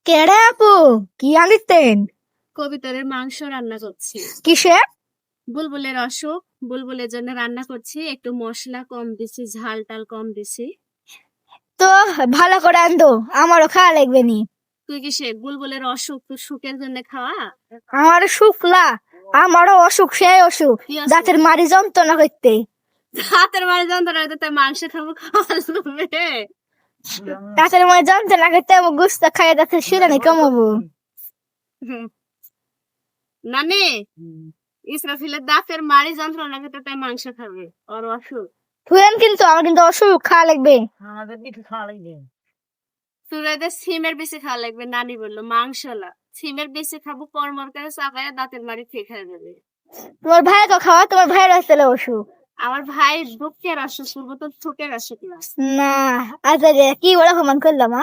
কেডে আপু, কি আনিতেন? কবিতরের মাংস রান্না করছি। কিসে? বুলবুলের অসুখ, বুলবুলের জন্য রান্না করছি। একটু মশলা কম দিছি, ঝাল টাল কম দিছি। তো ভালো করে আনতো, আমারও খাওয়া লাগবে নি। তুই কি সে বুলবুলের অসুখ, তুই সুখের জন্য খাওয়া? আমার শুকলা, আমারও অসুখ, সেই অসুখ, কি অসুখ? দাঁতের মারি যন্ত্রণা করতে। হাতের মাঝে যন্ত্রণা হইতে তাই মাংস খাবো, খাওয়া লাগবে। দাঁতের মারি যন্ত্রণা করতে আমার গুস্তা খাইয়ে দাঁতের শিরানি কমাবো। নানি, ইসরাফিলের দাঁতের মারি যন্ত্রণা করতে তাই মাংস খাবে, ওর অসুখ। থুয়েন কিন্তু, আমার কিন্তু অসুখ, খাওয়া লাগবে। সুরাইদের সিমের বেশি খাওয়া লাগবে, নানি বললো মাংস না, সিমের বেশি খাবো, কর্মর করে চাপায় দাঁতের মারি খেয়ে খেয়ে যাবে। তোমার ভাইকে খাওয়া, তোমার ভাইয়ের আসলে অসুখ। আমার ভাই বুকের অসুখ, তো চোখের অসুখ না। না, আচ্ছা কি ওরকম করলাম?